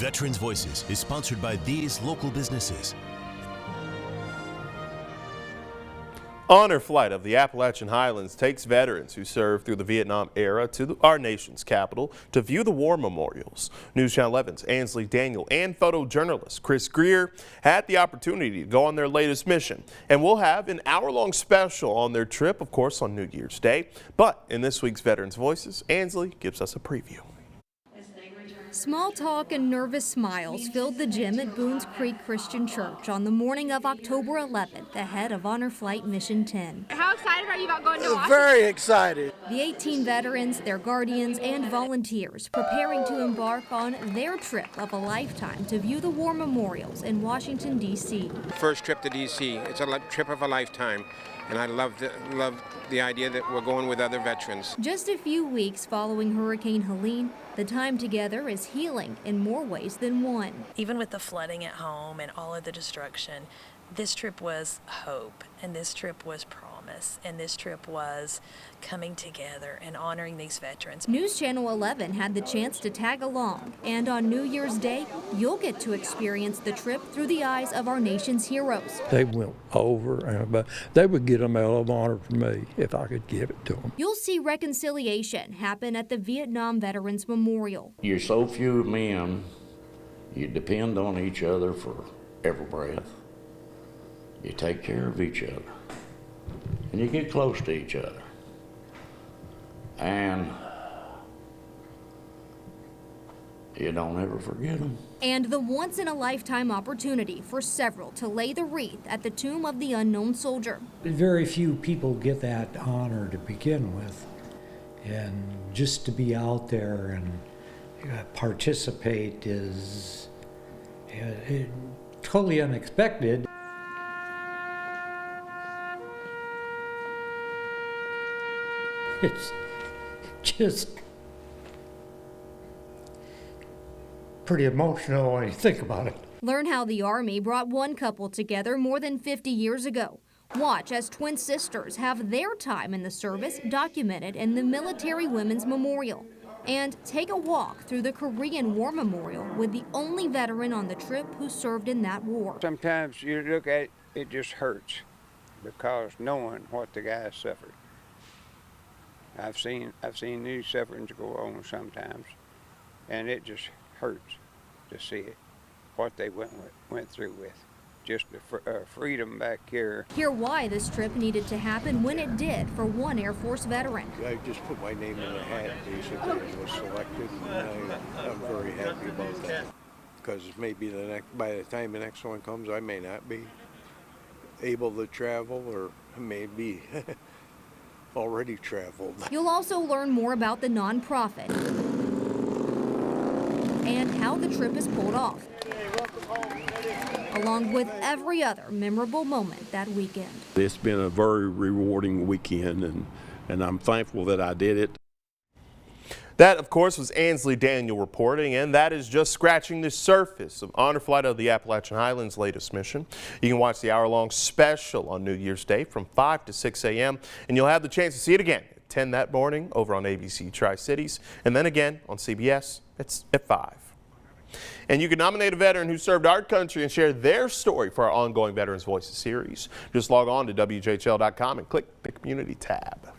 Veterans Voices is sponsored by these local businesses. Honor Flight of the Appalachian Highlands takes veterans who served through the Vietnam era to our nation's capital to view the war memorials. News Channel 11's Ansley Daniel and photojournalist Chris Greer had the opportunity to go on their latest mission. And we'll have an hour-long special on their trip, of course, on New Year's Day. But in this week's Veterans Voices, Ansley gives us a preview. Small talk and nervous smiles filled the gym at Boones Creek Christian Church on the morning of October 11th, ahead of Honor Flight Mission 10. How excited are you about going to Washington? Very excited. The 18 veterans, their guardians, and volunteers preparing to embark on their trip of a lifetime to view the war memorials in Washington, D.C. First trip to D.C. It's a trip of a lifetime. And I love the idea that we're going with other veterans. Just a few weeks following Hurricane Helene, the time together is healing in more ways than one. Even with the flooding at home and all of the destruction, this trip was hope, and this trip was promise, and this trip was coming together and honoring these veterans. News Channel 11 had the chance to tag along, and on New Year's Day, you'll get to experience the trip through the eyes of our nation's heroes. They went over and above. They would get a Medal of Honor for me if I could give it to them. You'll see reconciliation happen at the Vietnam Veterans Memorial. You're so few men, you depend on each other for every breath. You take care of each other, and you get close to each other, and you don't ever forget them. And the once-in-a-lifetime opportunity for several to lay the wreath at the tomb of the unknown soldier. Very few people get that honor to begin with, and just to be out there and participate is totally unexpected. It's just pretty emotional when you think about it. Learn how the Army brought one couple together more than 50 years ago. Watch as twin sisters have their time in the service documented in the Military Women's Memorial. And take a walk through the Korean War Memorial with the only veteran on the trip who served in that war. Sometimes you look at it, it just hurts because knowing what the guys suffered. I've seen these sufferings go on sometimes, and it just hurts to see it, what they went through with. Just the freedom back here. Hear why this trip needed to happen when it did for one Air Force veteran. I just put my name in the hat basically and was selected, and I'm very happy about that. Because maybe by the time the next one comes, I may not be able to travel, or maybe already traveled. You'll also learn more about the nonprofit and how the trip is pulled off, along with every other memorable moment that weekend. It's been a very rewarding weekend, and I'm thankful that I did it. That, of course, was Ansley Daniel reporting, and that is just scratching the surface of Honor Flight of the Appalachian Highlands' latest mission. You can watch the hour-long special on New Year's Day from 5 to 6 a.m., and you'll have the chance to see it again at 10 that morning over on ABC Tri-Cities, and then again on CBS at 5. And you can nominate a veteran who served our country and share their story for our ongoing Veterans Voices series. Just log on to WJHL.com and click the Community tab.